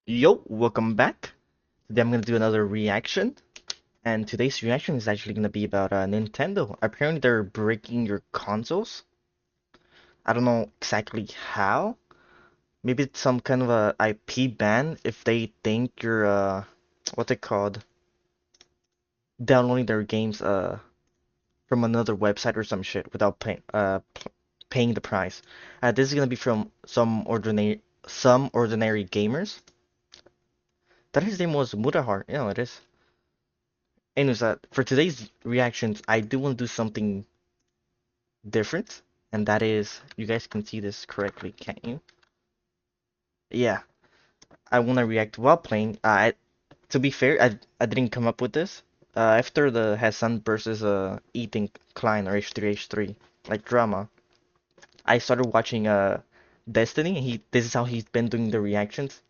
Yo, welcome back. Today I'm gonna do another reaction, and today's reaction is actually gonna be about Nintendo. Apparently they're breaking your consoles. I don't know exactly how. Maybe it's some kind of a IP ban if they think you're what's it called? Downloading their games from another website or some shit without paying the price. This is gonna be from some ordinary gamers. That his name was Mutahar. You know it is. Anyways, for today's reactions, I do want to do something different, and that is, you guys can see this correctly, can't you? Yeah, I want to react while playing. To be fair, I didn't come up with this. After the Hassan versus Ethan Klein or H3H3 like drama, I started watching Destiny. This is how he's been doing the reactions,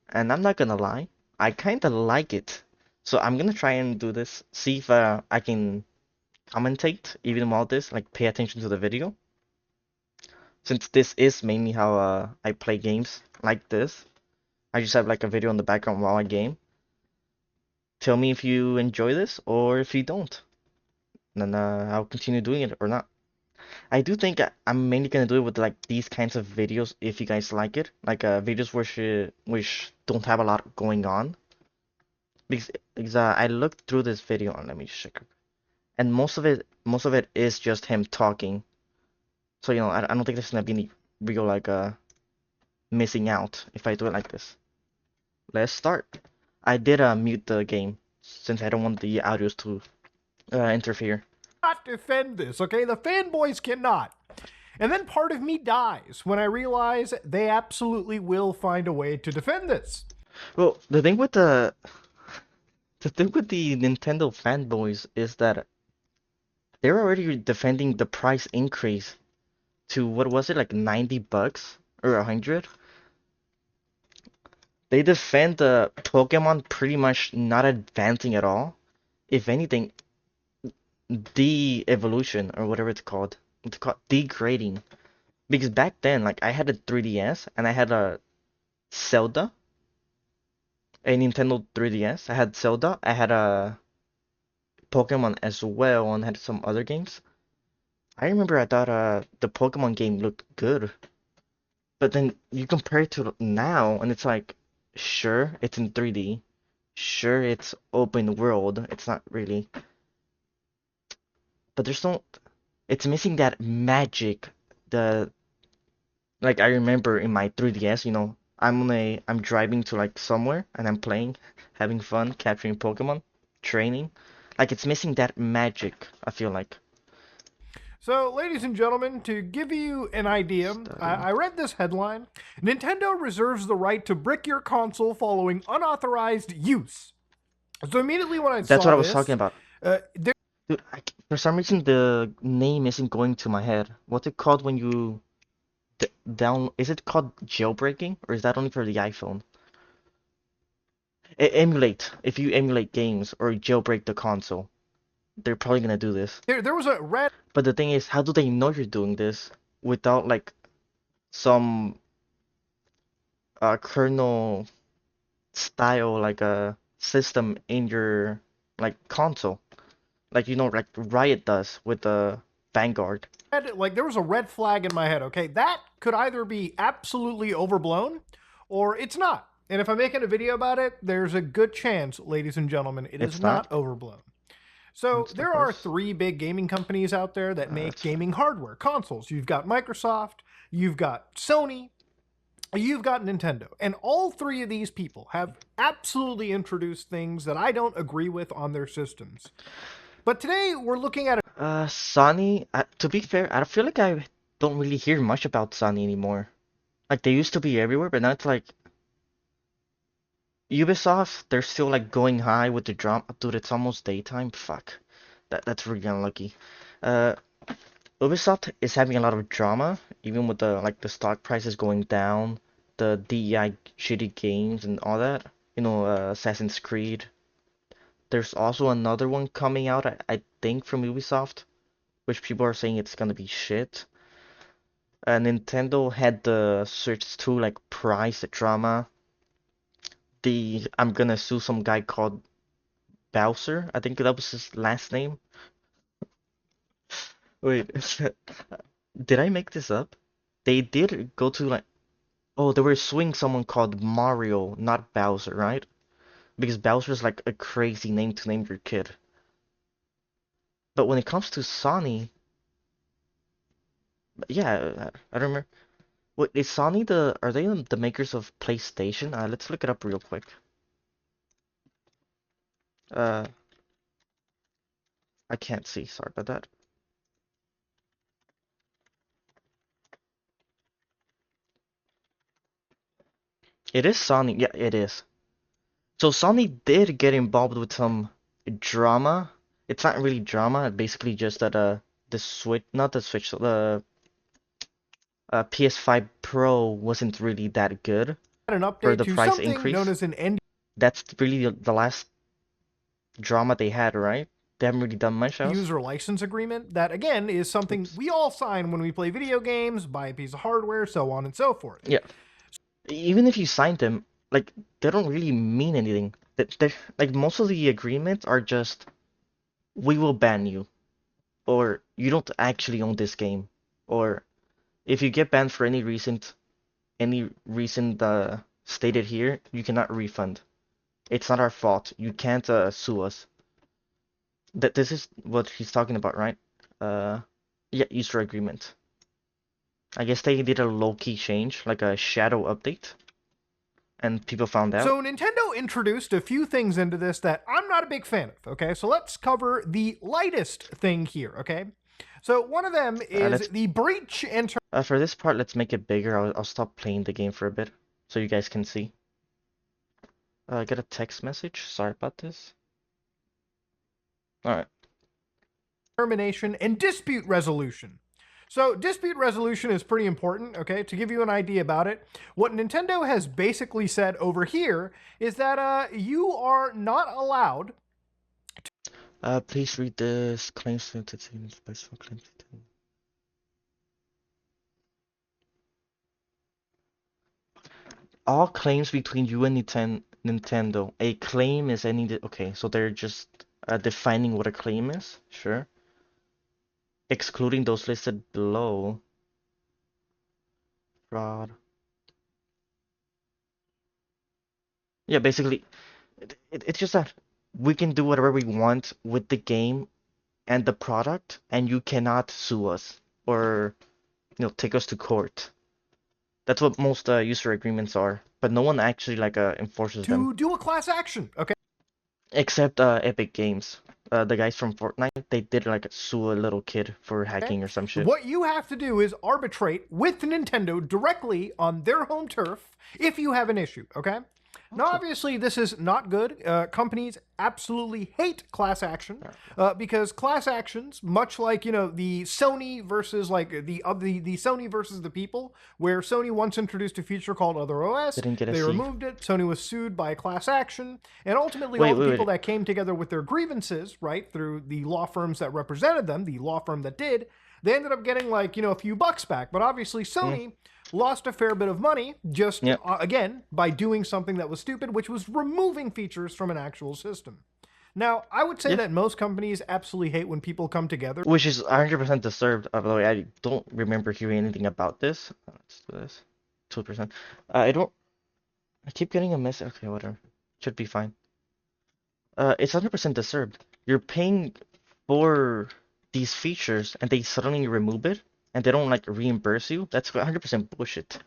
and I'm not gonna lie, I kind of like it. So I'm gonna try and do this, see if I can commentate even while this, like pay attention to the video. Since this is mainly how I play games like this, I just have like a video in the background while I game. Tell me if you enjoy this or if you don't, and then I'll continue doing it or not. I do think I'm mainly gonna do it with like these kinds of videos if you guys like it, like videos which don't have a lot going on. Because I looked through this video and let me check, and most of it is just him talking. So I don't think there's gonna be any real like missing out if I do it like this. Let's start. I did mute the game since I don't want the audios to interfere. Not defend this, okay? The fanboys cannot. And then part of me dies when I realize they absolutely will find a way to defend this. Well, the thing with the Nintendo fanboys is that they're already defending the price increase to what was it, like $90 or 100? They defend the Pokemon pretty much not advancing at all. If anything, de-evolution or whatever it's called degrading. Because back then, like I had a 3DS and I had Zelda, a Nintendo 3DS. I had Zelda, I had a Pokemon as well, and had some other games. I remember I thought the Pokemon game looked good, but then you compare it to now, and it's like, sure, it's in 3D, sure, it's open world, it's not really, but there's no, it's missing that magic. The Like I remember in my 3DS, I'm driving to like somewhere and I'm playing, having fun, capturing Pokemon, training. Like it's missing that magic, I feel like. So, ladies and gentlemen, to give you an idea, Study. I read this headline Nintendo reserves the right to brick your console following unauthorized use. So, immediately when I That's saw what I was talking this, about. there Dude, for some reason the name isn't going to my head. What's it called when you down? Is it called jailbreaking or is that only for the iPhone? Emulate. If you emulate games or jailbreak the console, they're probably gonna do this. there was a red But the thing is, how do they know you're doing this without like some kernel style like a system in your like console, like like Riot does with the Vanguard. there was a red flag in my head, okay? That could either be absolutely overblown or it's not. And if I'm making a video about it, there's a good chance, ladies and gentlemen, it is It's not. not overblown. So It's the there are first. three big gaming companies out there that make That's gaming hardware, consoles. You've got Microsoft, you've got Sony, you've got Nintendo. And all three of these people have absolutely introduced things that I don't agree with on their systems. But today we're looking at Sony. To be fair, I feel like I don't really hear much about Sony anymore. Like they used to be everywhere, but now it's like Ubisoft. They're still like going high with the drama. Dude, it's almost daytime. Fuck. That's really unlucky. Uh, Ubisoft is having a lot of drama, even with the stock prices going down, the DEI shitty games and all that. Assassin's Creed. There's also another one coming out, I think, from Ubisoft, which people are saying it's gonna be shit. Nintendo had the Switch 2 like price drama. I'm gonna sue some guy called Bowser. I think that was his last name. Wait, did I make this up? They did go to like, oh, they were suing someone called Mario, not Bowser, right? Because Bowser's like a crazy name to name your kid. But when it comes to Sony, yeah, I don't remember. Wait, is Sony are they the makers of PlayStation? Let's look it up real quick. Uh, I can't see. Sorry about that. It is Sony. Yeah, it is. So Sony did get involved with some drama. It's not really drama. Basically, just that the Switch, not the Switch, the PS5 Pro wasn't really that good An for update the to price something known increase. as an NDA That's really the last drama they had, right? They haven't really done much else. user license agreement that, again, is something Oops. we all sign when we play video games, buy a piece of hardware, so on and so forth. Yeah. Even if you signed them, like they don't really mean anything. They like most of the agreements are just we will ban you, or you don't actually own this game, or if you get banned for any reason stated here, you cannot refund. It's not our fault. You can't sue us. That this is what he's talking about, right? Uh, yeah, user agreement. I guess they did a low-key change, like a shadow update, and people found out. So Nintendo introduced a few things into this that I'm not a big fan of, okay? So let's cover the lightest thing here, okay? So one of them is the breach in For this part, let's make it bigger. I'll stop playing the game for a bit so you guys can see. I got a text message. Sorry about this. Alright. termination and dispute resolution. So dispute resolution is pretty important, okay? To give you an idea about it, what Nintendo has basically said over here is that you are not allowed. Please read this. Claims to special claims. All claims between you and Nintendo. A claim is any. Okay, so they're just defining what a claim is. Sure. Excluding those listed below. Fraud. Yeah, basically, it's just that we can do whatever we want with the game and the product, and you cannot sue us or take us to court. That's what most user agreements are, but no one actually enforces them. To do a class action, okay? Except Epic Games. The guys from Fortnite, they did sue a little kid for hacking or some shit. What you have to do is arbitrate with Nintendo directly on their home turf if you have an issue, okay? Now, obviously, this is not good. Companies absolutely hate class action because class actions, much like the Sony versus the Sony versus the people, where Sony once introduced a feature called Other OS, they removed it. Sony was sued by a class action, and ultimately all the people that came together with their grievances, right, through the law firms that represented them, the law firm that did, they ended up getting a few bucks back. But obviously, Sony lost a fair bit of money just, again, by doing something that was stupid, which was removing features from an actual system. Now, I would say that most companies absolutely hate when people come together. Which is 100% deserved. By the way, I don't remember hearing anything about this. Let's do this. 2%. I keep getting a message. Okay, whatever. Should be fine. It's 100% deserved. You're paying for these features and they suddenly remove it and they don't reimburse you. That's 100% bullshit.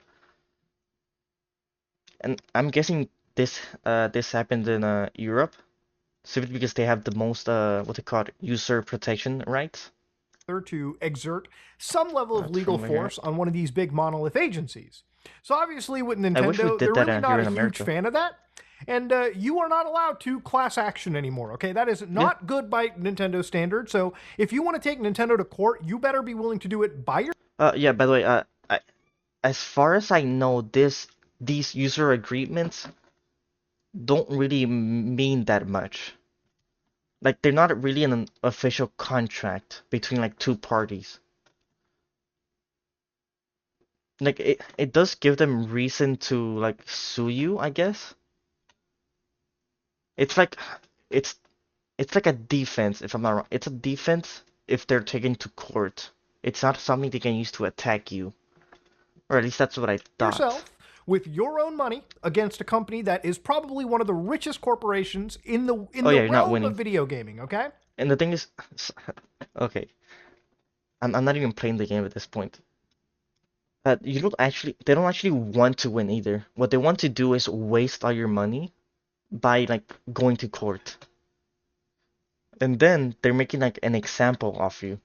And I'm guessing this happened in Europe simply because they have the most what they call user protection rights. To exert some level of legal force on one of these big monolith agencies. So obviously with Nintendo, they're really not a huge fan of that. And you are not allowed to class action anymore, okay? That is not good by Nintendo standards. So if you want to take Nintendo to court, you better be willing to do it by your... Yeah, by the way, as far as I know, these user agreements don't really mean that much. They're not really an official contract between two parties. It does give them reason to sue you, I guess. It's like it's it's like a defense, if I'm not wrong. It's a defense if they're taken to court. It's not something they can use to attack you. Or at least that's what I thought. Yourself with your own money against a company that is probably one of the richest corporations in the Oh yeah, you're not realm of winning. video gaming, okay? And the thing is, okay, I'm not even playing the game at this point. They don't actually want to win either. What they want to do is waste all your money by like going to court. And then they're making like an example of you.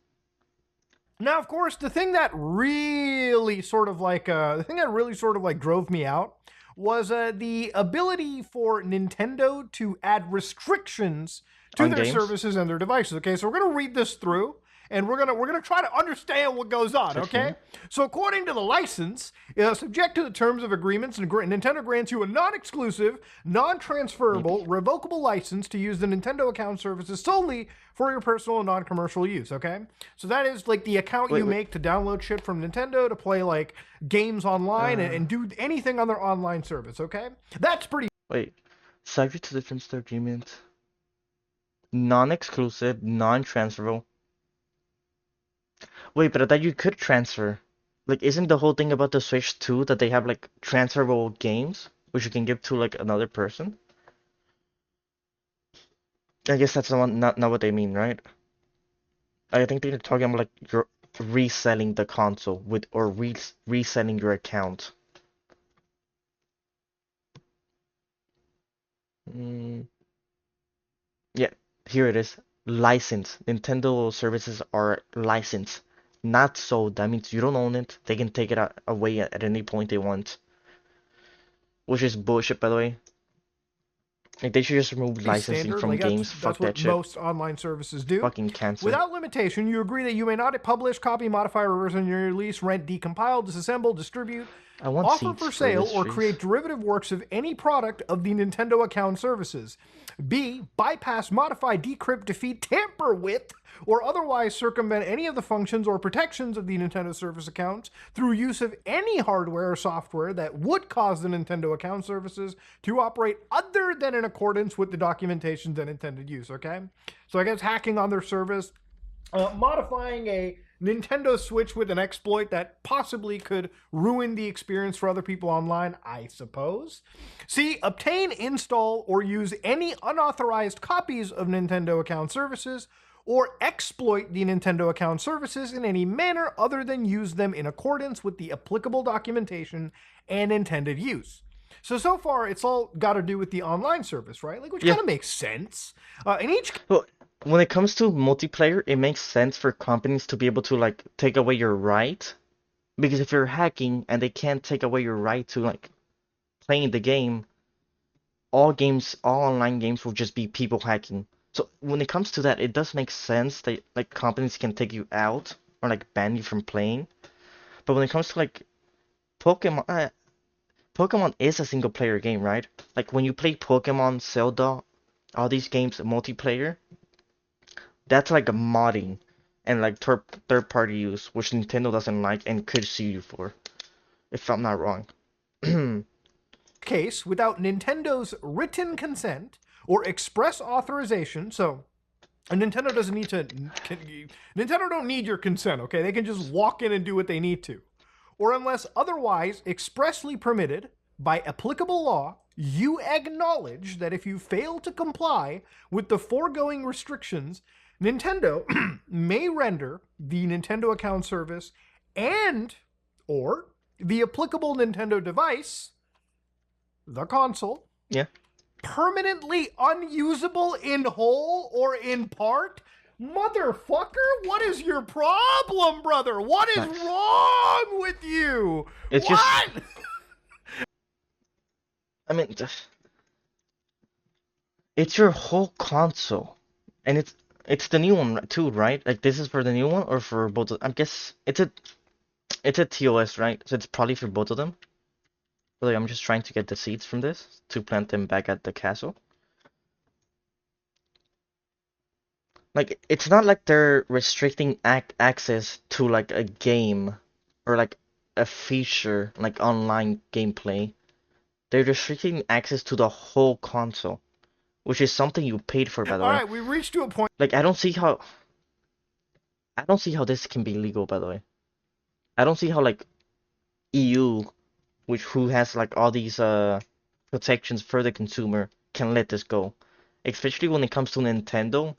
Now, of course, the thing that really sort of like drove me out was the ability for Nintendo to add restrictions to On their games. services and their devices. Okay, so we're gonna read this through, and we're gonna try to understand what goes on. Okay, 15. so according to the license, subject to the terms of agreements, and Nintendo grants you a non-exclusive, non-transferable, Maybe. revocable license to use the Nintendo account services solely for your personal and non-commercial use. Okay, so that is like the account Wait, you wait. make to download shit from Nintendo to play like games online Uh, and do anything on their online service. Okay, that's pretty. wait. Subject to the terms of the agreement. Non-exclusive, non-transferable. Wait, but I thought you could transfer. Like, isn't the whole thing about the Switch 2 that they have like transferable games, which you can give to like another person? I guess that's not what they mean, right? I think they're talking about like you're reselling the console with or reselling your account. Mm, yeah, here it is. License. Nintendo services are licensed, not sold. That means you don't own it. They can take it away at any point they want, which is bullshit, by the way. Like they should just remove licensing Standard. from Like games. that's Fuck what that shit. most online services do. Fucking cancel. Without limitation, you agree that you may not publish, copy, modify, reverse engineer, release, rent, decompile, disassemble, distribute, I want offer seats for for sale, this or trees. create derivative works of any product of the Nintendo account services. B. Bypass, modify, decrypt, defeat, tamper with, or otherwise circumvent any of the functions or protections of the Nintendo Service accounts through use of any hardware or software that would cause the Nintendo account services to operate other than in accordance with the documentation and intended use. Okay, so I guess hacking on their service, modifying a Nintendo Switch with an exploit that possibly could ruin the experience for other people online, I suppose. C. Obtain, install, or use any unauthorized copies of Nintendo account services, or exploit the Nintendo account services in any manner other than use them in accordance with the applicable documentation and intended use. So far, it's all got to do with the online service, right? Like, which Yeah. kind of makes sense. In each Well, when it comes to multiplayer, it makes sense for companies to be able to like take away your right. Because if you're hacking and they can't take away your right to like playing the game, all online games will just be people hacking. So when it comes to that, it does make sense that like companies can take you out or like ban you from playing. But when it comes to like Pokemon, Pokemon is a single player game, right? Like when you play Pokemon, Zelda, all these games multiplayer, that's like a modding and like third party use, which Nintendo doesn't like and could sue you for, if I'm not wrong. case, without Nintendo's written consent or express authorization, so Nintendo doesn't need to. Nintendo don't need your consent, okay? They can just walk in and do what they need to. Or unless otherwise expressly permitted by applicable law, you acknowledge that if you fail to comply with the foregoing restrictions, Nintendo may render the Nintendo account service and or the applicable Nintendo device, the console, Yeah. permanently unusable in whole or in part? Motherfucker, what is your problem, brother? What is Nice. wrong with you? It's just, What? I mean, it's your whole console, and it's the new one too, right? Like this is for the new one or for both I guess it's a TOS, right? So it's probably for both of them. But like, I'm just trying to get the seeds from this to plant them back at the castle. Like it's not like they're restricting access to like a game or like a feature like online gameplay. They're restricting access to the whole console, which is something you paid for, by the All way. right, we reached to a point. Like I don't see how this can be legal, by the way. I don't see how like EU, which who has like all these protections for the consumer, can let this go. Especially when it comes to Nintendo,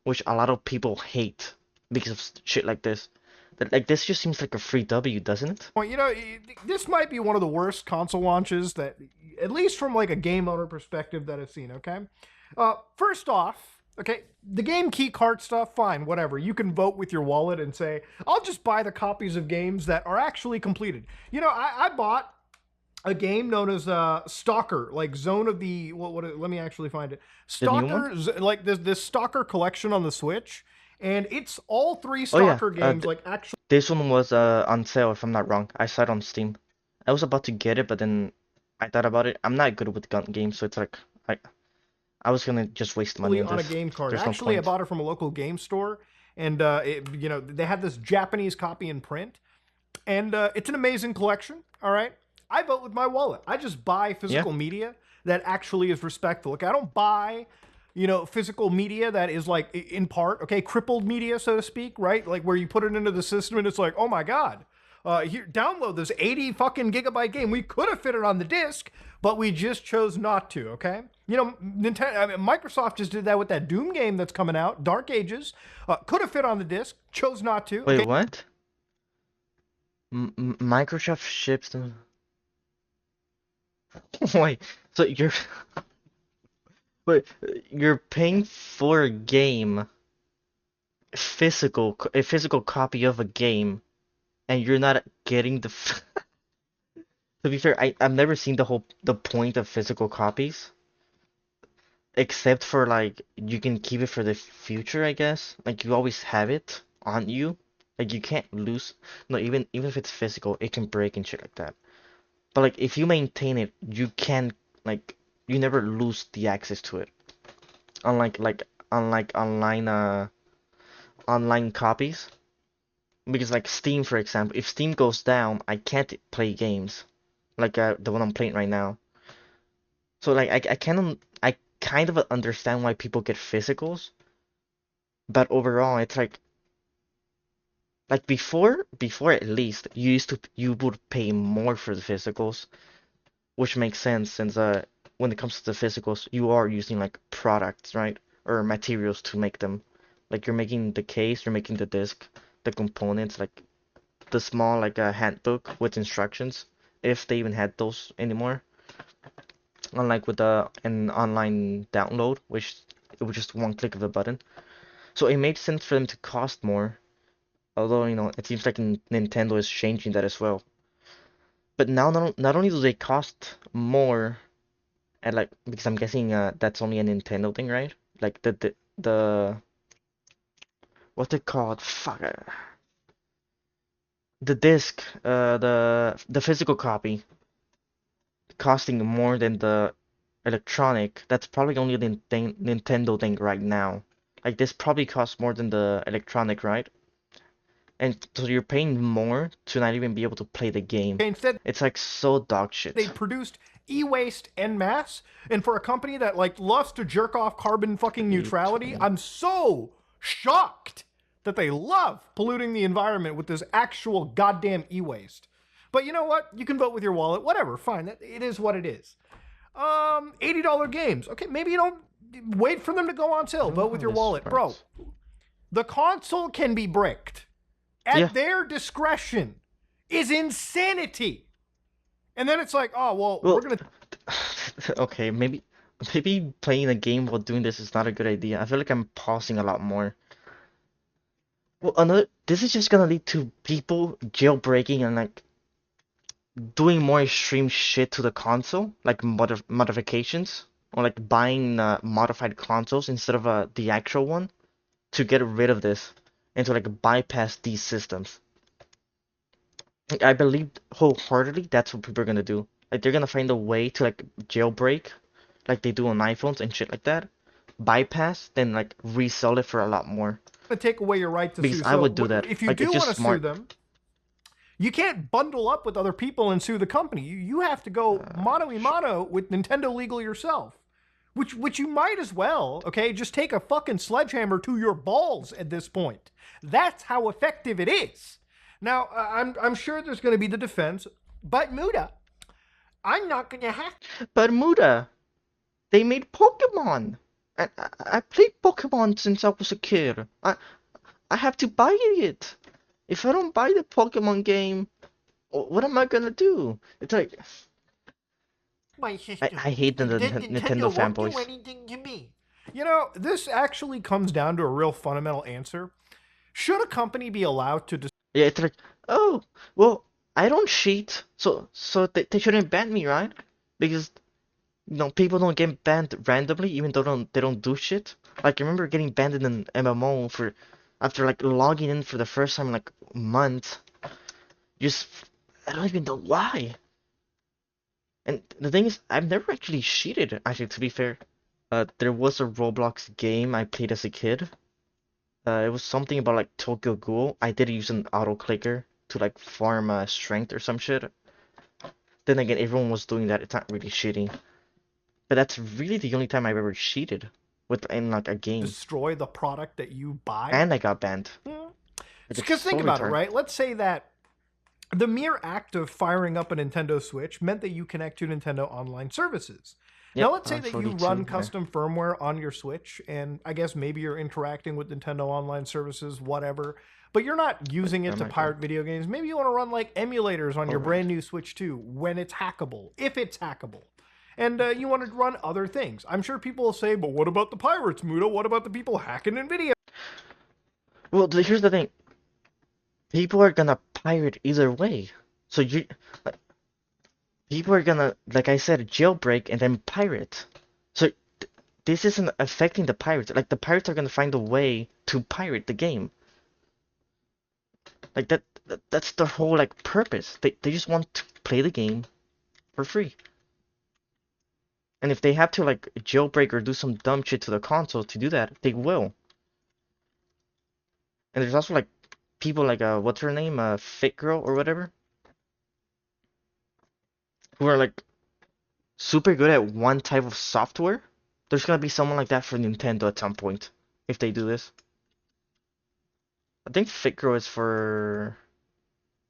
which a lot of people hate because of shit like this. That like this just seems like a free W, doesn't it? You know, this might be one of the worst console launches that, at least from like a game owner perspective, that I've seen. Okay, first off, okay, the game key cart stuff, fine, whatever. You can vote with your wallet and say, I'll just buy the copies of games that are actually completed. You know, I bought a game known as Stalker, like Zone of the what? Let me actually find it. The new one? Stalker, like this Stalker collection on the Switch, and it's all three Oh yeah, Stalker games, like actually. this one was on sale if I'm not wrong. I saw it on Steam. I was about to get it, but then I thought about it. I'm not good with gun games, so it's like I was gonna just waste money on On a this. game card. There's no Actually, I point. bought it from a local game store, and you know, they had this Japanese copy in print, and it's an amazing collection. All right, I vote with my wallet. I just buy Yeah. physical media that actually is respectful. Like I don't buy, you know, physical media that is like in part, okay, crippled media, so to speak, right? Like where you put it into the system and it's like, oh my god, here, download this 80 fucking gigabyte game. We could have fit it on the disc, but we just chose not to. Okay, you know, Nintendo, I mean, Microsoft just did that with that Doom game that's coming out, Dark Ages. Could have fit on the disc, chose not to. Wait, Okay, what? Microsoft ships them. Wait, so wait, you're paying for a game, a physical copy of a game, and you're not getting the. To be fair, I've never seen the point of physical copies, except for like you can keep it for the future, I guess. Like you always have it on you. Like you can't lose. No, even if it's physical, it can break and shit like that. But like if you maintain it, you can like you never lose the access to it. Unlike online copies. Because like Steam, for example, if Steam goes down, I can't play games like the one I'm playing right now. So like I kind of understand why people get physicals, but overall it's like before at least you would pay more for the physicals, which makes sense since when it comes to the physicals you are using like products, right? Or materials to make them. Like you're making the case, you're making the disc, the components, like the small like a handbook with instructions, if they even had those anymore. Unlike with an online download, which it was just one click of a button. So it made sense for them to cost more. Although, you know, it seems like Nintendo is changing that as well. But now not only do they cost more, and like because I'm guessing that's only a Nintendo thing, right? Like the what's it called? Fuck. The disc, the physical copy costing more than the electronic. That's probably only a Nintendo thing right now. Like this probably costs more than the electronic, right? And so you're paying more to not even be able to play the game. instead It's like so dog they shit. produced e-waste en masse, and for a company that like loves to jerk off carbon fucking neutrality, 820. I'm so shocked that they love polluting the environment with this actual goddamn e-waste. But you know what? You can vote with your wallet. Whatever, fine. It is what it is. $80 games. Okay, maybe you don't wait for them to go on sale. Vote with your This wallet, bro. works. The console can be bricked at Yeah. their discretion. Is insanity. And then it's like, oh well, Well, we're gonna. okay, maybe playing a game while doing this is not a good idea. I feel like I'm pausing a lot more. Well, this is just gonna lead to people jailbreaking and like doing more extreme shit to the console, like modifications, or like buying modified consoles instead of the actual one to get rid of this and to like bypass these systems. Like, I believe wholeheartedly that's what people are gonna do. Like they're gonna find a way to like jailbreak, like they do on iPhones and shit like that, bypass, then like resell it for a lot more. To take away your right to Because sue. I would do that. If you Like do it's want just to sue smart. them, you can't bundle up with other people and sue the company. You have to go mano a mano with Nintendo Legal yourself, which you might as well, okay, just take a fucking sledgehammer to your balls at this point. That's how effective it is. Now, I'm sure there's going to be the defense, but Muda, I'm not going to have. Bermuda, they made Pokemon. I played Pokemon since I was a kid. I have to buy it. If I don't buy the Pokemon game, what am I gonna do? It's like My system. I hate the Then Nintendo Nintendo won't do fanboys. anything to me. You know, this actually comes down to a real fundamental answer. Should a company be allowed to Yeah, it's like, oh, well, I don't cheat, so they shouldn't ban me, right? Because people don't get banned randomly, even though they don't do shit. Like, I remember getting banned in an MMO for after like logging in for the first time in like a month. Just I don't even know why. And the thing is, I've never actually cheated. Actually, to be fair, there was a Roblox game I played as a kid. It was something about like Tokyo Ghoul. I did use an auto clicker to like farm strength or some shit. Then again, everyone was doing that. It's not really cheating. But that's really the only time I've ever cheated in like a game. destroy the product that you buy? And I got banned. Because think about it, right? Let's say that the mere act of firing up a Nintendo Switch meant that you connect to Nintendo online services. Yep, Now, let's say that you 42, run yeah. custom firmware on your Switch, and I guess maybe you're interacting with Nintendo online services, whatever, but you're not using it to pirate video games. Maybe you want to run like emulators on your brand new Switch 2 when it's hackable, if it's hackable. And you want to run other things. I'm sure people will say, but what about the pirates, Muda? What about the people hacking NVIDIA? Well, here's the thing. People are gonna pirate either way. So like, people are gonna, like I said, jailbreak and then pirate. So this isn't affecting the pirates. Like the pirates are gonna find a way to pirate the game. Like that's the whole like purpose. They just want to play the game for free. And if they have to like jailbreak or do some dumb shit to the console to do that, they will. And there's also like people like what's her name, Fit Girl or whatever, who are like super good at one type of software. There's gonna be someone like that for Nintendo at some point if they do this. I think Fit Girl is for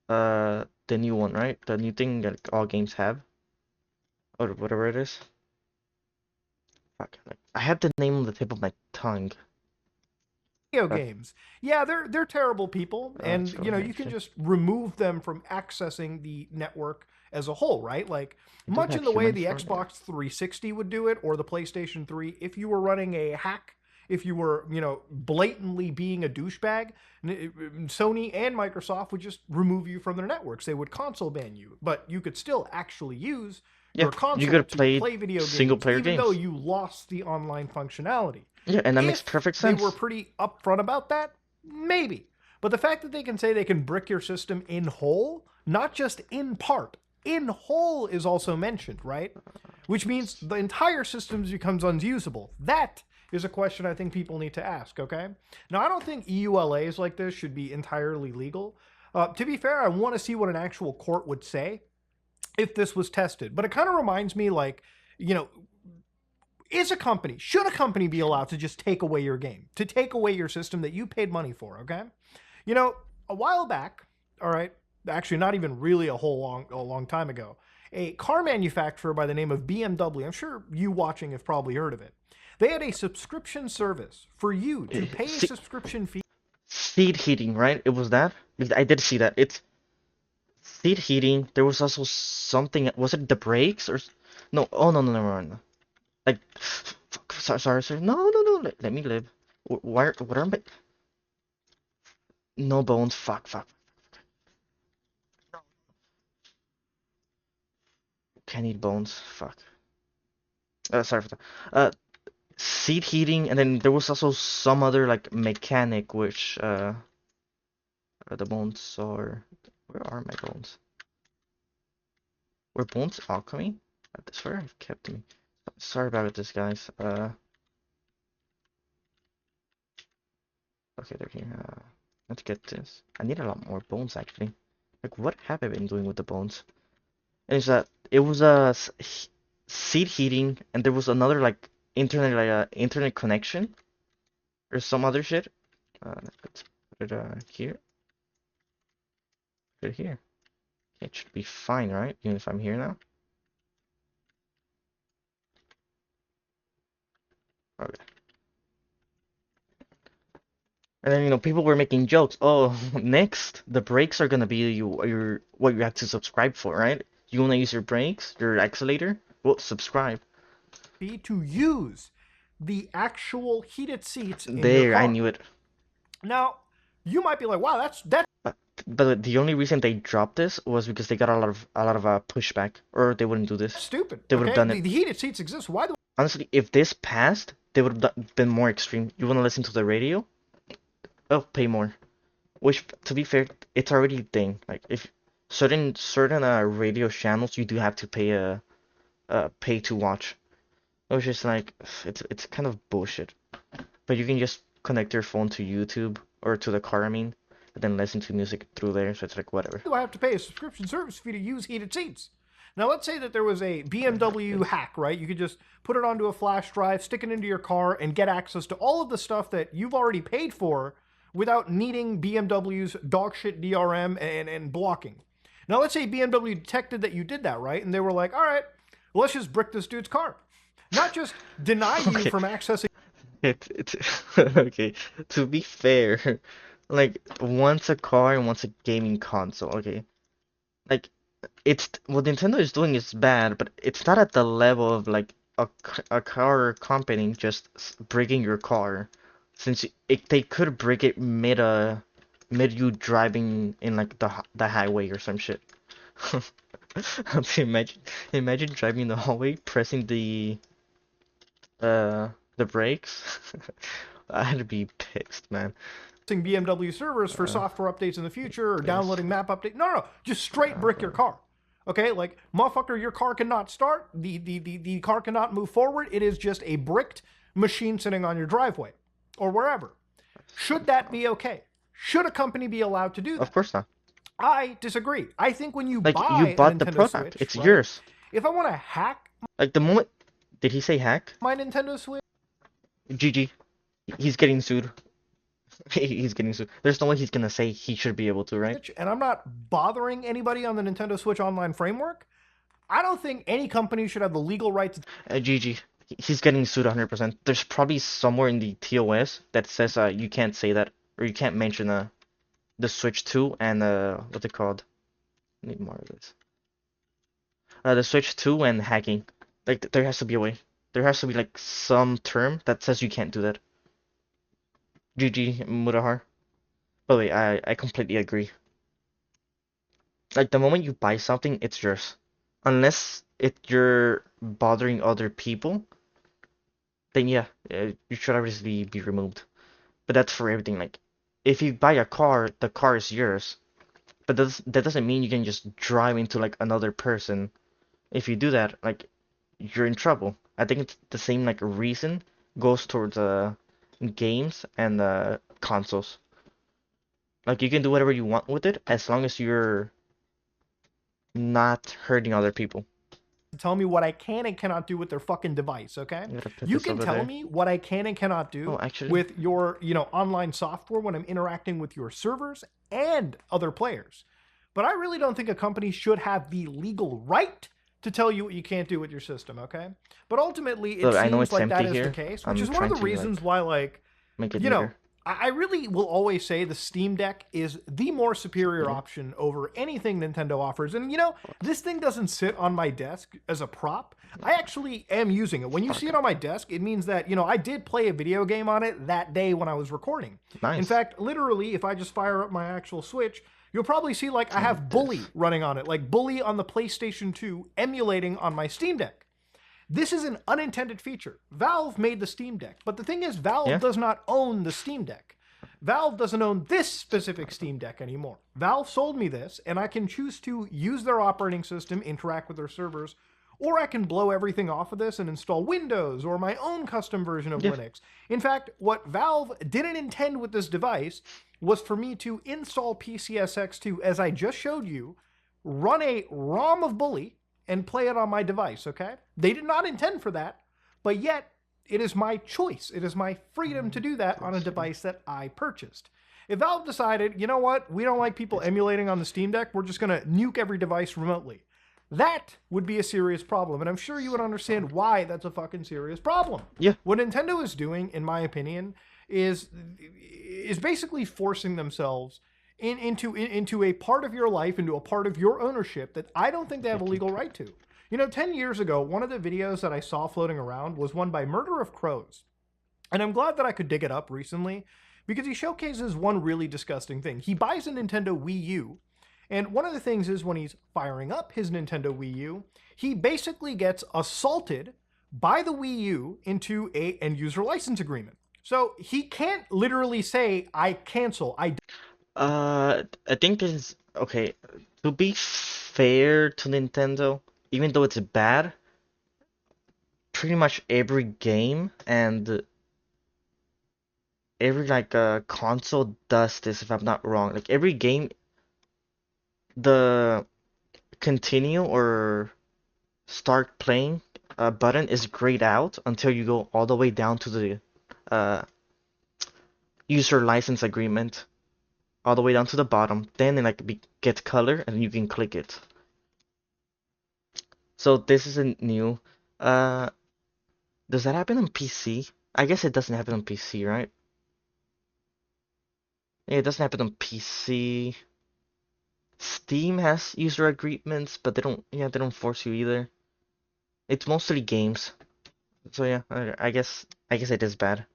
the new one, right? The new thing that all games have, or whatever it is. Fuck, like, I have the name on the tip of my tongue. Games. Yeah, they're terrible people, and you know you can just remove them from accessing the network as a whole, right? Like much in the way the Xbox 360 would do it, or the PlayStation 3. If you were running a hack, if you were blatantly being a douchebag, Sony and Microsoft would just remove you from their networks. They would console ban you, but you could still actually use your console to play video games, single-player even though you lost the online functionality. Yeah, and that makes perfect sense. They were pretty upfront about that, maybe. But the fact that they can say they can brick your system in whole, not just in part, in whole is also mentioned, right? Which means the entire system becomes unusable. That is a question I think people need to ask, okay? Now, I don't think EULAs like this should be entirely legal. To be fair, I want to see what an actual court would say if this was tested. But it kind of reminds me like, should a company be allowed to just take away your game, to take away your system that you paid money for, okay? A while back, all right, actually not even really a long time ago, a car manufacturer by the name of BMW, I'm sure you watching have probably heard of it. They had a subscription service for you to pay a subscription fee. Seat heating, right? It was that? I did see that. It's seat heating. There was also something, was it the brakes or no? Oh no. Like, sorry. No. Let me live. What are my... No bones. Fuck. Can't eat bones. Fuck. Sorry for that. Seat heating, and then there was also some other like mechanic, which the bones are... Where are my bones? Were bones alchemy? I swear I've kept me. Sorry about this, guys. Okay, they're here. Let's get this. I need a lot more bones, actually. Like, what have I been doing with the bones? And it's that it was a seat heating, and there was another like internet like internet connection or some other shit. Let's put it here. Put it here. It should be fine, right? Even if I'm here now. Okay. And then, you know, people were making jokes. Oh, next, the brakes are gonna be your what you have to subscribe for, right? You wanna use your brakes, your accelerator? Well, subscribe. Be to use the actual heated seats in your There, I car. knew it. Now, you might be like, "Wow, that's But the only reason they dropped this was because they got a lot of pushback, or they wouldn't do this. stupid." They would have Okay, done it. the heated seats exist. Why the Honestly, if this passed, they would have been more extreme. You wanna listen to the radio? Oh, pay more. Which, to be fair, it's already a thing. Like if certain radio channels, you do have to pay to watch. Which is like it's kind of bullshit. But you can just connect your phone to YouTube or to the car, I mean, and then listen to music through there. So it's like whatever. do I have to pay a subscription service fee to use heated seats? Now, let's say that there was a BMW hack, right? You could just put it onto a flash drive, stick it into your car, and get access to all of the stuff that you've already paid for without needing BMW's dogshit DRM and blocking. Now, let's say BMW detected that you did that, right? And they were like, all right, let's just brick this dude's car. Not just deny you Okay. from accessing It's okay. To be fair, like once a car and once a gaming console. Okay, like it's what Nintendo is doing is bad, but it's not at the level of like a car company just breaking your car, since they could break it mid you driving in like the highway or some shit. Imagine driving in the hallway, pressing the brakes. I'd be pissed, man. BMW servers for software updates in the future or downloading map update. No, just straight brick your car. Okay, like motherfucker, your car cannot start. The car cannot move forward. It is just a bricked machine sitting on your driveway or wherever. Should that be okay? Should a company be allowed to do that? Of course not. I disagree. I think when you Like buy you bought a the Nintendo product, Switch, it's right, yours. if I want to hack Like the moment, did he say hack? my Nintendo Switch, GG. He's getting sued. He's getting sued. There's no way he's gonna say he should be able to, right? and I'm not bothering anybody on the Nintendo Switch Online framework, I don't think any company should have the legal right to GG. He's getting sued 100%. There's probably somewhere in the TOS that says you can't say that or you can't mention the Switch 2 and what's it called? I need more of this. The Switch 2 and hacking. Like there has to be a way. There has to be like some term that says you can't do that. GG Murahar. By the way, I completely agree. Like the moment you buy something, it's yours. Unless you're bothering other people, then yeah, you should obviously be removed. But that's for everything. Like if you buy a car, the car is yours. But that doesn't mean you can just drive into like another person. If you do that, like you're in trouble. I think it's the same like reason goes towards games and consoles. Like you can do whatever you want with it as long as you're not hurting other people. tell me what I can and cannot do with their fucking device, okay? You can tell me what I can and cannot do with your, online software when I'm interacting with your servers and other players. But I really don't think a company should have the legal right to tell you what you can't do with your system, okay? But ultimately, it seems like that is the case, which is one of the reasons why, like, I really will always say the Steam Deck is the more superior option over anything Nintendo offers. And, this thing doesn't sit on my desk as a prop. I actually am using it. When you see it on my desk, it means that, I did play a video game on it that day when I was recording. Nice. In fact, literally, if I just fire up my actual Switch, you'll probably see, like, I have Bully running on it, like Bully on the PlayStation 2 emulating on my Steam Deck. This is an unintended feature. Valve made the Steam Deck, but the thing is, Valve does not own the Steam Deck. Valve doesn't own this specific Steam Deck anymore. Valve sold me this, and I can choose to use their operating system, interact with their servers, or I can blow everything off of this and install Windows or my own custom version of Linux. In fact, what Valve didn't intend with this device was for me to install PCSX2, as I just showed you, run a ROM of Bully, and play it on my device, okay? They did not intend for that, but yet it is my choice. It is my freedom to do that on a device that I purchased. If Valve decided, you know what, we don't like people emulating on the Steam Deck, we're just going to nuke every device remotely. That would be a serious problem, and I'm sure you would understand why that's a fucking serious problem. Yeah. What Nintendo is doing, in my opinion, is basically forcing themselves into a part of your life, into a part of your ownership that I don't think they have a legal right to. You know, 10 years ago, one of the videos that I saw floating around was one by Murder of Crows. And I'm glad that I could dig it up recently because he showcases one really disgusting thing. He buys a Nintendo Wii U, and one of the things is when he's firing up his Nintendo Wii U, he basically gets assaulted by the Wii U into a end user license agreement. So he can't literally say, I cancel, I think it's okay. To be fair to Nintendo, even though it's bad, pretty much every game and every like console does this if I'm not wrong. Like every game, the continue or start playing button is grayed out until you go all the way down to the uh user license agreement, all the way down to the bottom. Then it like gets color and you can click it. So this isn't new. Uh, does that happen on PC? I guess it doesn't happen on PC, right? Yeah, it doesn't happen on PC. Steam has user agreements, but they don't force you either. It's mostly games. So yeah, I guess it is bad.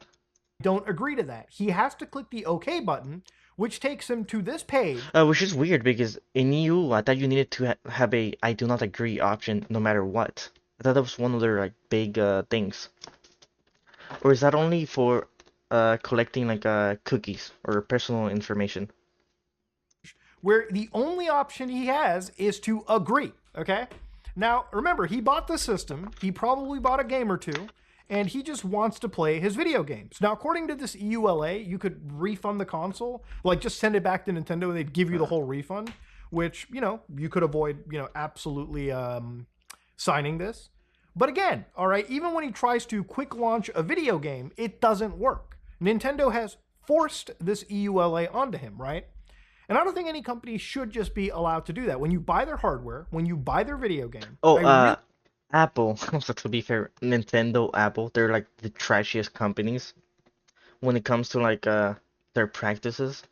don't agree to that. He has to click the OK button, which takes him to this page. Which is weird because in EU, I thought you needed to have a I do not agree option no matter what. I thought that was one of their like big things. Or is that only for collecting like cookies or personal information? Where the only option he has is to agree. Okay. Now, remember, he bought the system. He probably bought a game or two, and he just wants to play his video games. Now, according to this EULA, you could refund the console, like just send it back to Nintendo and they'd give you the whole refund, which, you know, you could avoid, you know, absolutely signing this. But again, all right, even when he tries to quick launch a video game, it doesn't work. Nintendo has forced this EULA onto him, right? And I don't think any company should just be allowed to do that. When you buy their hardware, when you buy their video game, Oh, really Apple. So to be fair, Nintendo, Apple, they're like the trashiest companies when it comes to like their practices.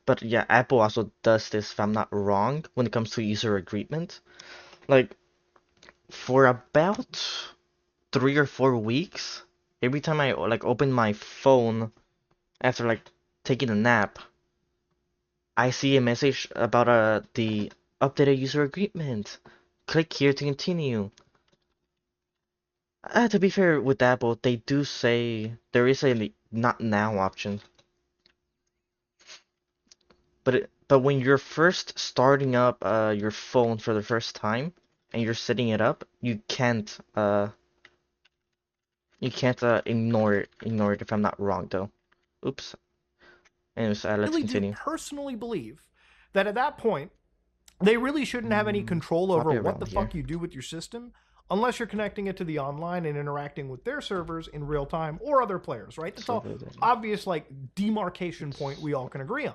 But yeah, Apple also does this, if I'm not wrong, when it comes to user agreement. Like for about 3 or 4 weeks, every time I like open my phone after like taking a nap, I see a message about the updated user agreement. Click here to continue. To be fair with Apple, they do say there is a not now option. But when you're first starting up your phone for the first time and you're setting it up, you can't ignore it if I'm not wrong though. Oops. Anyways, let's really do continue. personally believe that at that point, they really shouldn't have any control over what the fuck you do with your system unless you're connecting it to the online and interacting with their servers in real time or other players, right? That's all obvious, like, demarcation point we all can agree on.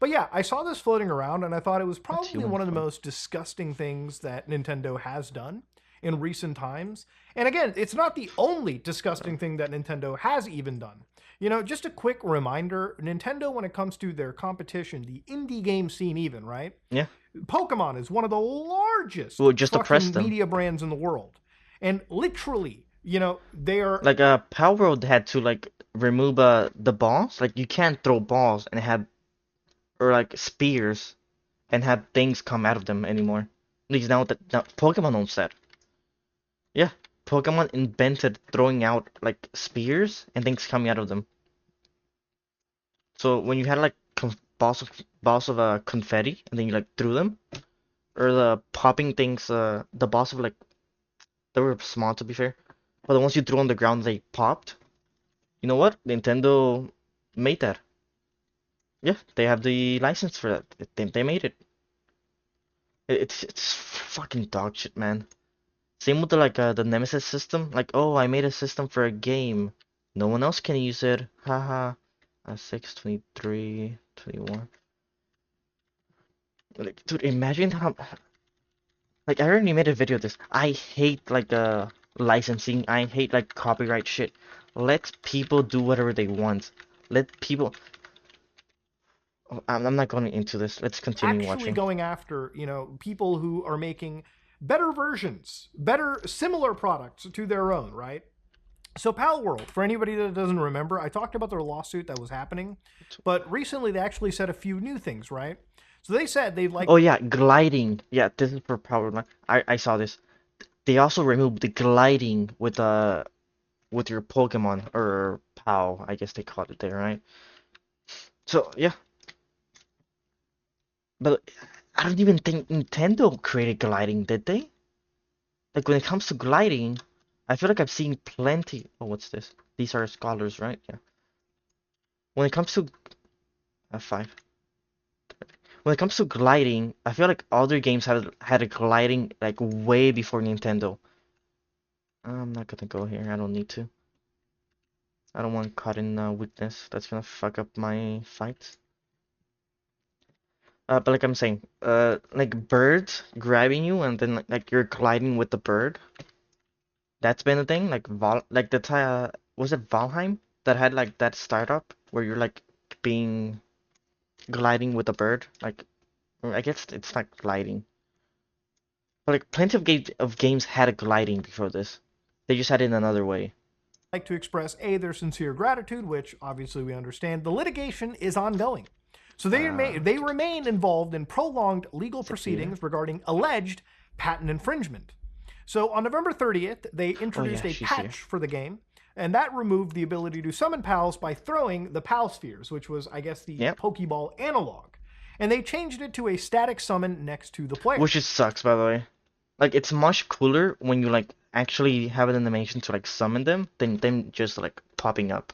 But yeah, I saw this floating around and I thought it was probably one of the most disgusting things that Nintendo has done in recent times. And again, it's not the only disgusting thing that Nintendo has even done. You know, just a quick reminder, Nintendo, when it comes to their competition, the indie game scene even, right? Yeah. Pokemon is one of the largest just fucking media brands in the world. And literally, you know, they are... Like, Power World had to, like, remove the balls. Like, you can't throw balls and have... Or, like, spears and have things come out of them anymore. Because now Pokemon owns that. Yeah, Pokemon invented throwing out, like, spears and things coming out of them. So when you had, like, balls of confetti and then you, like, threw them, or the popping things, the balls of, like, they were small to be fair, but the ones you threw on the ground, they popped. You know what? Nintendo made that. Yeah, they have the license for that. They made it. It's fucking dog shit, man. Same with the Nemesis system. Like, oh, I made a system for a game. No one else can use it. Haha. 6, 23, 21. Like, dude, imagine how. Like, I already made a video of this. I hate licensing. I hate like copyright shit. Let people do whatever they want. Let people. Oh, I'm not going into this. Let's continue Actually watching. going after, people who are making better versions, better similar products to their own, right? So Pal World, for anybody that doesn't remember, I talked about their lawsuit that was happening, but recently they actually said a few new things, right? So they said they'd like Oh yeah, gliding. Yeah, this is for power. I saw this. They also removed the gliding with your Pokemon or POW, I guess they called it there, right? So yeah, but I don't even think Nintendo created gliding, did they? Like when it comes to gliding, I feel like I've seen plenty. Oh, what's this? These are scholars, right? Yeah. When it comes to F5. When it comes to gliding, I feel like other games have had a gliding like way before Nintendo. I'm not gonna go here. I don't need to. I don't want caught in weakness. That's gonna fuck up my fights. But like I'm saying, like birds grabbing you and then like you're gliding with the bird. That's been a thing. Like like was it Valheim that had like that startup where you're like being gliding with a bird? Like I guess it's not gliding. But like plenty of games had a gliding before this. They just had it in another way. to express their sincere gratitude, which obviously we understand. The litigation is ongoing. So they remain involved in prolonged legal proceedings regarding alleged patent infringement. So on November 30th, they Oh yeah, introduced a she's here. patch for the game, and that removed the ability to summon pals by throwing the pal spheres, which was, I guess, the Yep. Pokeball analog. And they changed it to a static summon next to the player. Which just sucks, by the way. Like it's much cooler when you like actually have an animation to like summon them than them just like popping up.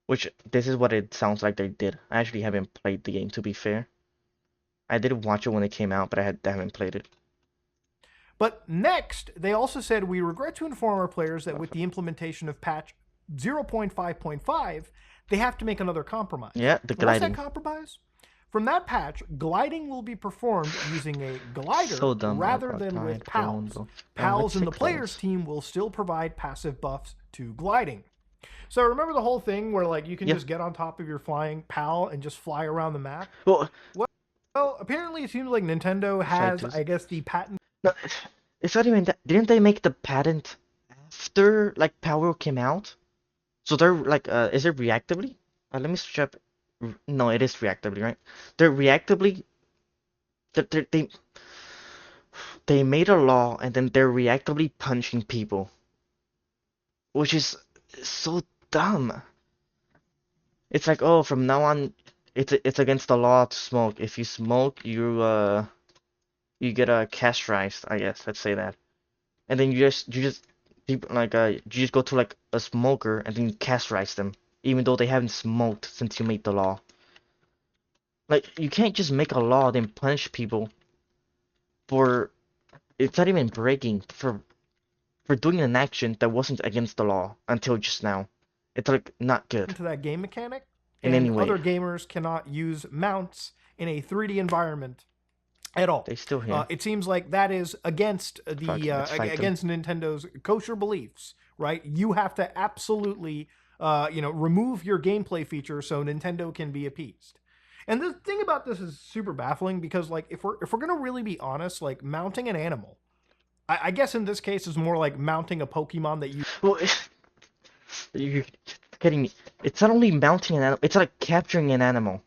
Which this is what it sounds like they did. I actually haven't played the game to be fair. I did watch it when it came out, but I haven't played it. But next, they also said, we regret to inform our players that with the implementation of patch 0.5.5, they have to make another compromise. Yeah, the What's that gliding. compromise? From that patch, gliding will be performed using a glider So dumb. rather than with pals. Pals in the player's team will still provide passive buffs to gliding. So remember the whole thing where like you can just get on top of your flying pal and just fly around the map? Well, Well, apparently it seems like Nintendo has, I guess, the patent. no, it's not even that. Didn't they make the patent after like Power came out? So they're like, is it reactively? Let me switch up. No, it is reactively, right? They're reactively. They made a law and then they're reactively punching people, which is so dumb. It's like, oh, from now on, it's against the law to smoke. If you smoke, you get castrized, I guess. Let's say that. And then you just people like you just go to like a smoker and then you castrize them, even though they haven't smoked since you made the law. Like you can't just make a law then punish people for it's not even breaking for doing an action that wasn't against the law until just now. It's like not good to that game mechanic, in and any way. other gamers cannot use mounts in a 3D environment at all. They still here. It seems like that is against against Nintendo's kosher beliefs, right? You have to absolutely, remove your gameplay feature so Nintendo can be appeased. And the thing about this is super baffling because, like, if we're gonna really be honest, like mounting an animal, I guess in this case is more like mounting a Pokemon that you. Well, you're kidding me. It's not only mounting an animal, it's like capturing an animal.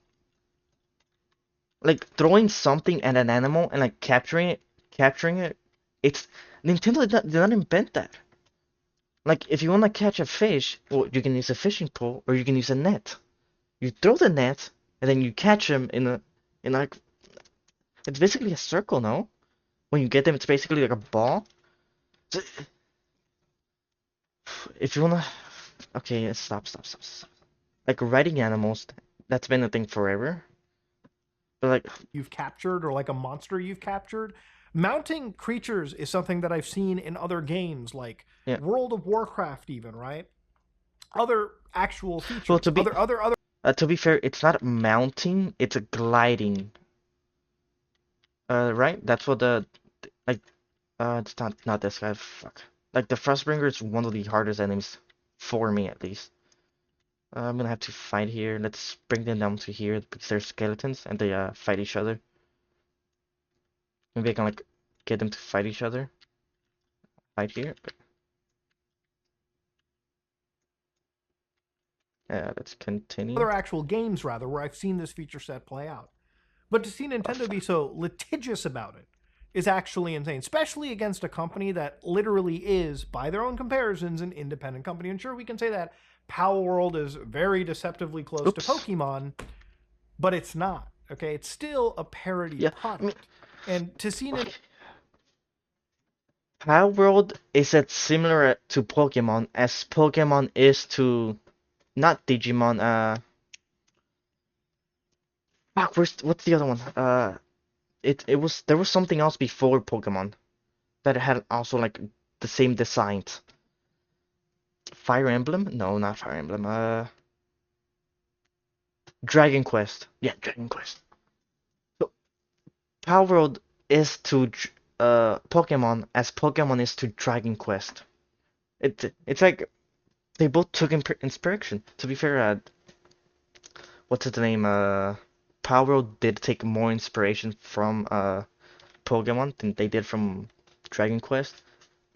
Like throwing something at an animal and like capturing it. It's Nintendo did not invent that. Like if you want to catch a fish, well, you can use a fishing pole or you can use a net. You throw the net and then you catch them in like it's basically a circle, no? When you get them, it's basically like a ball. So, if you wanna, okay, stop. Like riding animals, that's been a thing forever. But like you've captured or like a monster you've captured. Mounting creatures is something that I've seen in other games like Yeah. World of Warcraft, even, right? Other actual Well, features, other. to be fair, it's not mounting, it's a gliding. Right? That's what the like. It's not this guy. Fuck. Like the Frostbringer is one of the hardest enemies for me, at least. I'm gonna have to fight here. Let's bring them down to here because they're skeletons and they fight each other. Maybe I can like get them to fight each other. Fight here. Yeah, let's continue. Other actual games rather where I've seen this feature set play out. But to see Oh, Nintendo be fuck. so litigious about it is actually insane, especially against a company that literally is, by their own comparisons, an independent company. And sure, we can say that Power World is very deceptively close to Oops. Pokemon, but it's not. Okay, it's still a parody Yeah, I mean, product. And to see okay. Power World is as similar to Pokemon as Pokemon is to not Digimon. Fuck. What's the other one? It was there was something else before Pokemon that had also like the same designs. Fire Emblem? No, not Fire Emblem. Dragon Quest. Yeah, Dragon Quest. So Power World is to Pokemon as Pokemon is to Dragon Quest. It's like they both took inspiration. To be fair, what's its name? Power World did take more inspiration from Pokemon than they did from Dragon Quest,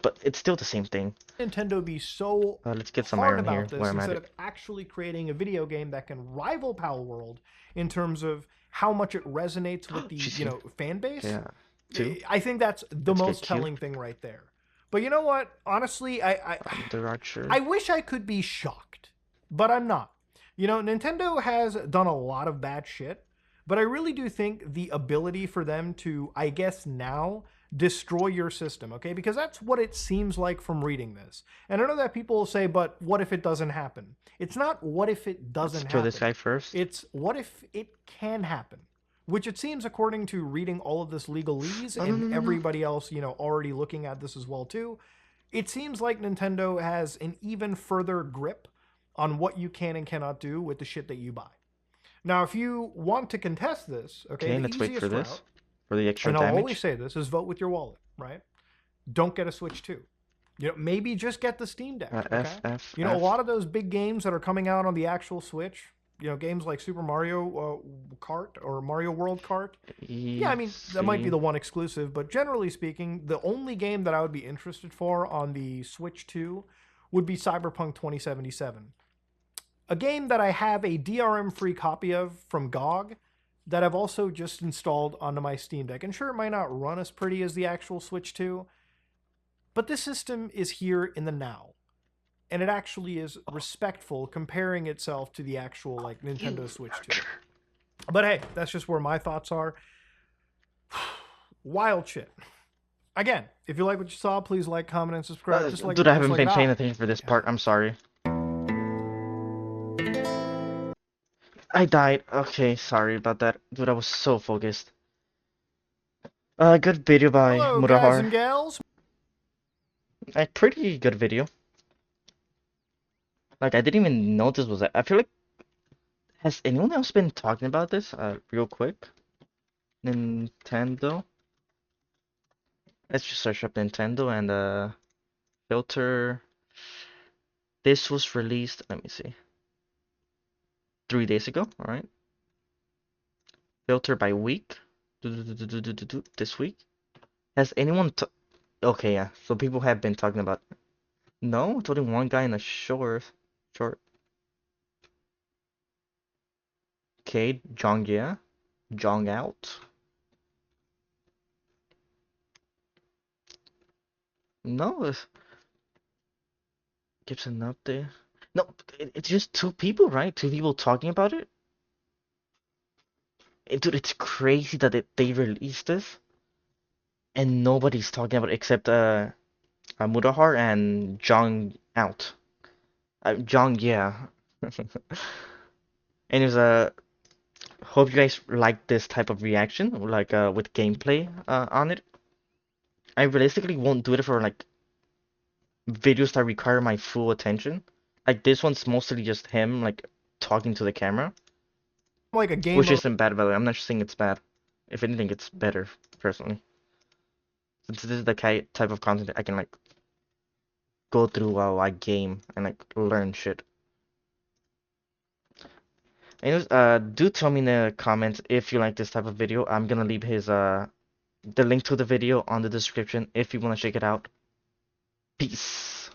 but it's still the same thing. Nintendo be so Let's get some hard iron here about where this I'm at instead it. of actually creating a video game that can rival Power World in terms of how much it resonates with the She's here. fan base? Yeah, two. I think that's the Let's get most Q. telling thing right there. But you know what? Honestly, The Archer. I wish I could be shocked, but I'm not. Nintendo has done a lot of bad shit, but I really do think the ability for them to, I guess now, destroy your system, okay? Because that's what it seems like from reading this. And I know that people will say, but what if it doesn't happen? It's not what if it Let's doesn't kill this happen. guy first. It's what if it can happen? Which it seems, according to reading all of this legalese No, no, no, and no, no. everybody else, already looking at this as well too, it seems like Nintendo has an even further grip on what you can and cannot do with the shit that you buy. Now, if you want to contest this, okay, Okay, the let's wait for easiest this. route, For the extra and I'll always damage. say this, is vote with your wallet, right? Don't get a Switch 2. Maybe just get the Steam Deck, okay? A F. lot of those big games that are coming out on the actual Switch, games like Super Mario Kart or Mario World Kart. Yeah, I mean, that might be C. the one exclusive, but generally speaking, the only game that I would be interested for on the Switch 2 would be Cyberpunk 2077. A game that I have a DRM free copy of from GOG that I've also just installed onto my Steam Deck. And sure, it might not run as pretty as the actual Switch 2, but this system is here in the now. And it actually is respectful comparing itself to the actual like Nintendo Switch 2. But hey, that's just where my thoughts are. Wild shit. Again, if you like what you saw, please like, comment, and subscribe. Dude, I haven't been paying I. attention for this part. I'm sorry. I died. Okay, sorry about that. Dude, I was so focused. Good video by Hello, guys and Murahar. gals. A pretty good video. Like, I didn't even know this was. I feel like. Has anyone else been talking about this? Real quick. Nintendo. Let's just search up Nintendo and filter. This was released. Let me see. 3 days ago. All right. Filter by week. This week. Has anyone? Okay, yeah. So people have been talking about. No, it's only one guy in a short. Okay, Jong yeah. Jong out. No, it gives an update. No, it's just two people, right? Two people talking about it. Dude, it's crazy that they released this and nobody's talking about it except Mudahar and Jong out. Jong yeah. And there's a hope you guys like this type of reaction, like with gameplay on it. I realistically won't do it for like videos that require my full attention. Like this one's mostly just him like talking to the camera, Like a game which of isn't bad by the way. I'm not saying it's bad. If anything, it's better personally. Since this is the type of content I can like go through while I game and like learn shit. Anyways, do tell me in the comments if you like this type of video. I'm gonna leave his the link to the video on the description if you wanna check it out. Peace.